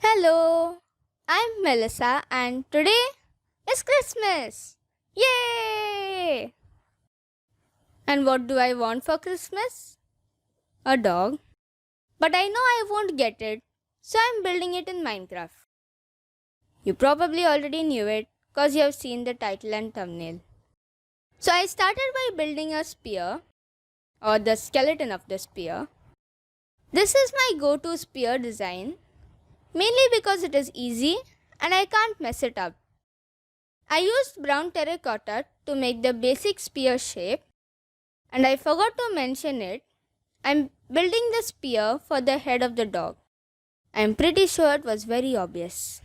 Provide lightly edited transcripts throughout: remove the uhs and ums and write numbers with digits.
Hello, I'm Melissa and today is Christmas. Yay! And what do I want for Christmas? A dog. But I know I won't get it, so I'm building it in Minecraft. You probably already knew it because you have seen the title and thumbnail. So I started by building a spear or the skeleton of the spear. This is my go-to spear design, mainly because it is easy and I can't mess it up. I used brown terracotta to make the basic spear shape, and I forgot to mention it. I'm building the spear for the head of the dog. I'm pretty sure it was very obvious.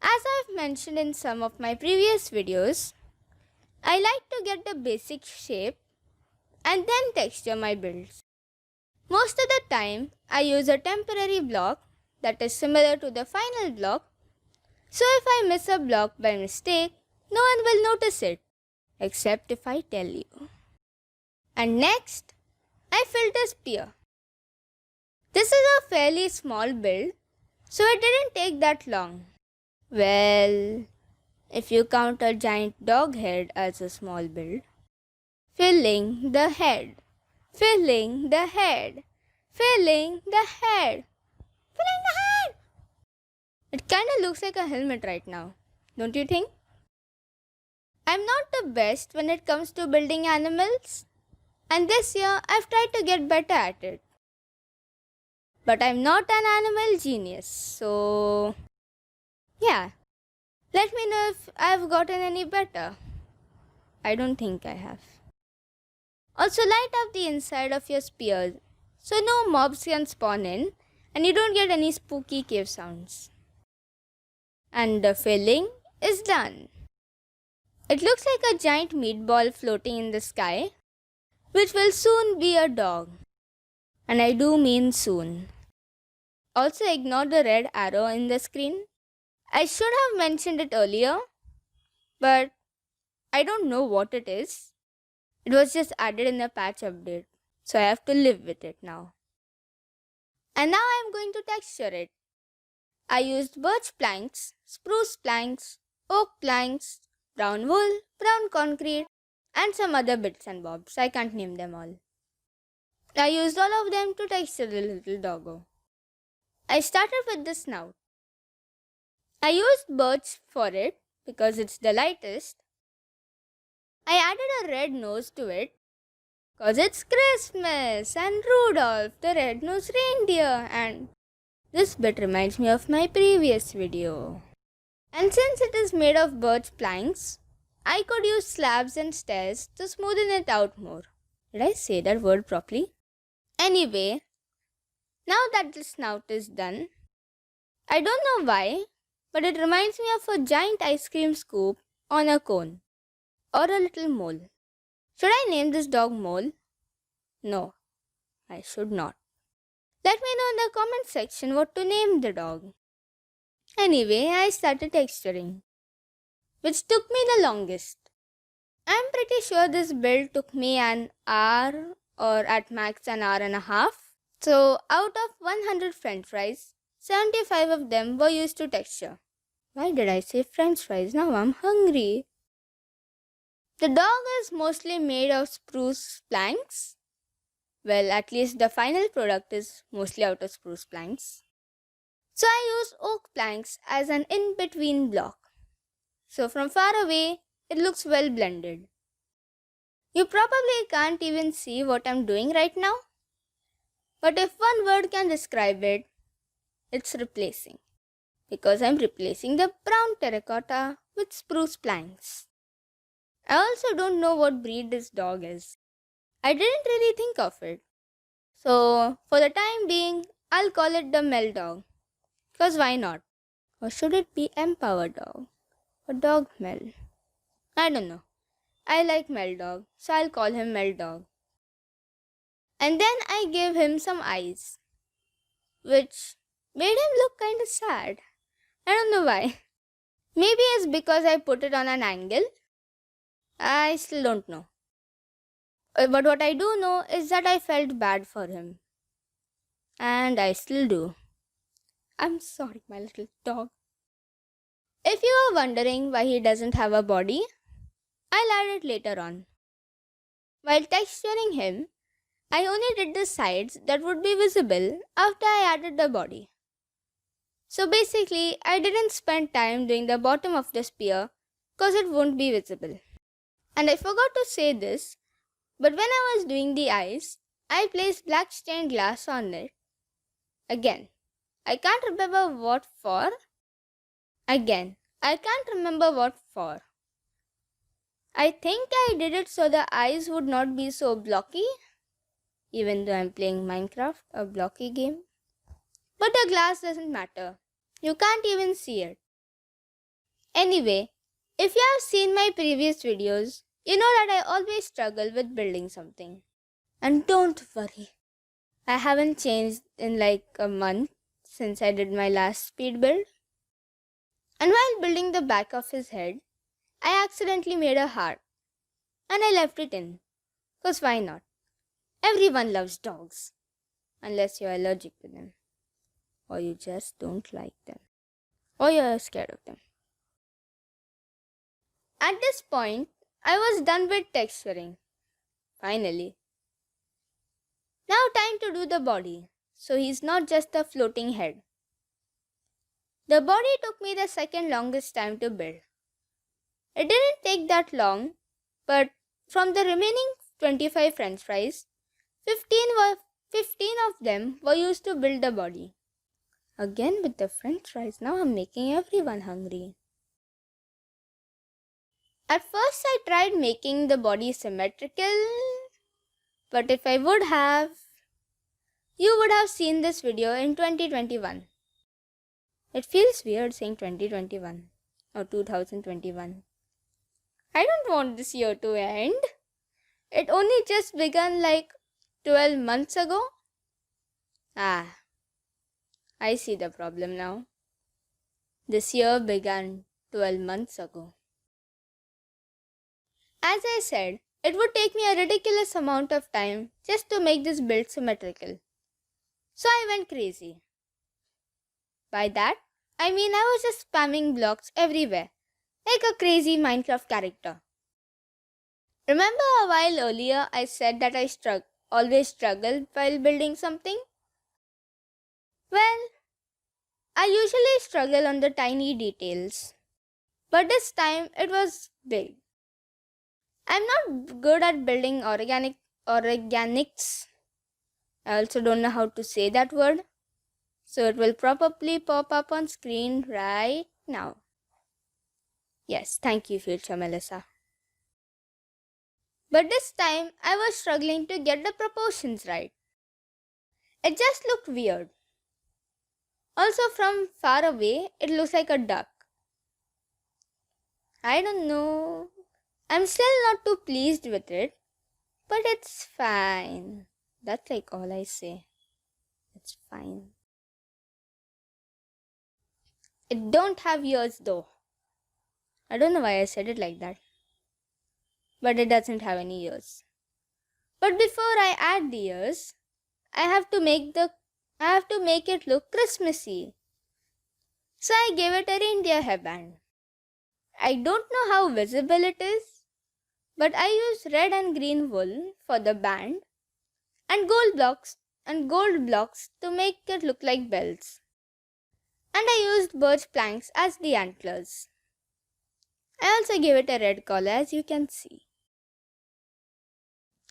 As I've mentioned in some of my previous videos, I like to get the basic shape and then texture my builds. Most of the time, I use a temporary block that is similar to the final block, so if I miss a block by mistake, no one will notice it, except if I tell you. And next, I filled a spear. This is a fairly small build, so it didn't take that long. Well, if you count a giant dog head as a small build. Filling the head, filling the head, filling the head, filling the head. It kinda looks like a helmet right now, don't you think? I'm not the best when it comes to building animals, and this year I've tried to get better at it. But I'm not an animal genius, so yeah. Let me know if I've gotten any better. I don't think I have. Also, light up the inside of your spears so no mobs can spawn in and you don't get any spooky cave sounds. And the filling is done. It looks like a giant meatball floating in the sky, which will soon be a dog. And I do mean soon. Also, ignore the red arrow in the screen. I should have mentioned it earlier, but I don't know what it is. It was just added in the patch update, so I have to live with it now. And now I'm going to texture it. I used birch planks, spruce planks, oak planks, brown wool, brown concrete, and some other bits and bobs. I can't name them all. I used all of them to texture the little doggo. I started with the snout. I used birch for it because it's the lightest. I added a red nose to it because it's Christmas and Rudolph the red-nosed reindeer, and this bit reminds me of my previous video. And since it is made of birch planks, I could use slabs and stairs to smoothen it out more. Did I say that word properly? Anyway, now that the snout is done, I don't know why, but it reminds me of a giant ice cream scoop on a cone, or a little mole. Should I name this dog Mole? No, I should not. Let me know in the comment section what to name the dog. Anyway, I started texturing, which took me the longest. I'm pretty sure this build took me an hour or at max an hour and a half. So out of 100 french fries, 75 of them were used to texture. Why did I say french fries? Now I'm hungry. The dog is mostly made of spruce planks. Well, at least the final product is mostly out of spruce planks. So I used oak planks as an in-between block. So from far away, it looks well blended. You probably can't even see what I'm doing right now. But if one word can describe it, it's replacing. Because I'm replacing the brown terracotta with spruce planks. I also don't know what breed this dog is. I didn't really think of it. So, for the time being, I'll call it the Mel dog. Because why not? Or should it be Empower dog? Or Dog Mel? I don't know. I like Mel dog, so I'll call him Mel dog. And then I gave him some eyes, which made him look kind of sad. I don't know why. Maybe it's because I put it on an angle. I still don't know. But what I do know is that I felt bad for him. And I still do. I'm sorry, my little dog. If you are wondering why he doesn't have a body, I'll add it later on. While texturing him, I only did the sides that would be visible after I added the body. So basically, I didn't spend time doing the bottom of the spear because it won't be visible. And I forgot to say this, but when I was doing the eyes, I placed black stained glass on it. Again, I can't remember what for. I think I did it so the eyes would not be so blocky, even though I'm playing Minecraft, a blocky game. But the glass doesn't matter. You can't even see it. Anyway, if you have seen my previous videos, you know that I always struggle with building something. And don't worry, I haven't changed in like a month since I did my last speed build. And while building the back of his head, I accidentally made a heart. And I left it in. Cause why not? Everyone loves dogs. Unless you're allergic to them. Or you just don't like them. Or you're scared of them. At this point, I was done with texturing. Finally. Now time to do the body. So he's not just a floating head. The body took me the second longest time to build. It didn't take that long, but from the remaining 25 french fries, 15 of them were used to build the body. Again with the french fries, now I'm making everyone hungry. At first I tried making the body symmetrical, but if I would have, you would have seen this video in 2021. It feels weird saying 2021 or 2021. I don't want this year to end. It only just began like 12 months ago. I see the problem now. This year began 12 months ago. As I said, it would take me a ridiculous amount of time just to make this build symmetrical. So I went crazy. By that, I mean I was just spamming blocks everywhere, like a crazy Minecraft character. Remember a while earlier I said that I always struggled while building something? Well, I usually struggle on the tiny details, but this time it was big. I'm not good at building organics. I also don't know how to say that word, so it will probably pop up on screen right now. Yes, thank you, future Melissa. But this time I was struggling to get the proportions right. It just looked weird. Also, from far away, it looks like a duck. I don't know. I'm still not too pleased with it, but it's fine. That's like all I say. It's fine. It don't have ears though. I don't know why I said it like that. But it doesn't have any ears. But before I add the ears, I have to make it look Christmassy. So I gave it a reindeer hairband. I don't know how visible it is, but I used red and green wool for the band and gold blocks to make it look like bells. And I used birch planks as the antlers. I also gave it a red collar, as you can see.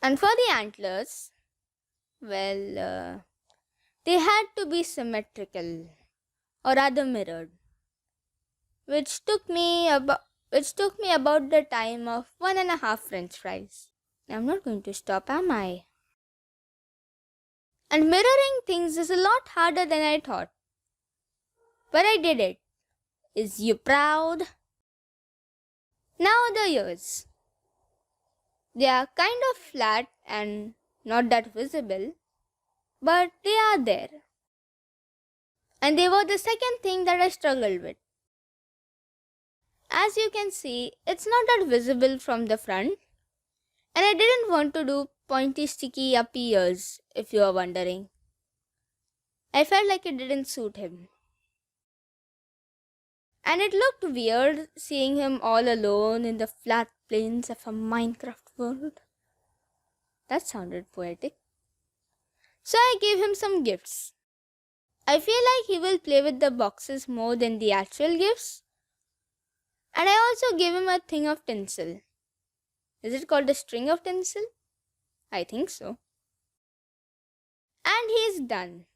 And for the antlers, well, they had to be symmetrical, or rather mirrored, which took me about the time of 1.5 french fries. I'm not going to stop, am I? And mirroring things is a lot harder than I thought. But I did it. Is you proud? Now the ears. They are kind of flat and not that visible, but they are there. And they were the second thing that I struggled with. As you can see, it's not that visible from the front, and I didn't want to do pointy sticky up ears, if you are wondering. I felt like it didn't suit him. And it looked weird seeing him all alone in the flat plains of a Minecraft world. That sounded poetic. So I gave him some gifts. I feel like he will play with the boxes more than the actual gifts. And I also gave him a thing of tinsel. Is it called a string of tinsel? I think so. And he's done.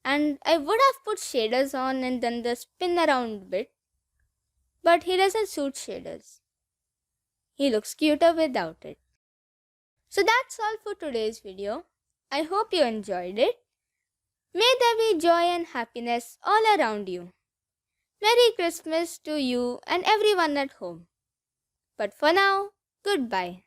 And I would have put shaders on and done the spin around bit. But he doesn't suit shaders. He looks cuter without it. So that's all for today's video. I hope you enjoyed it. May there be joy and happiness all around you. Merry Christmas to you and everyone at home. But for now, goodbye.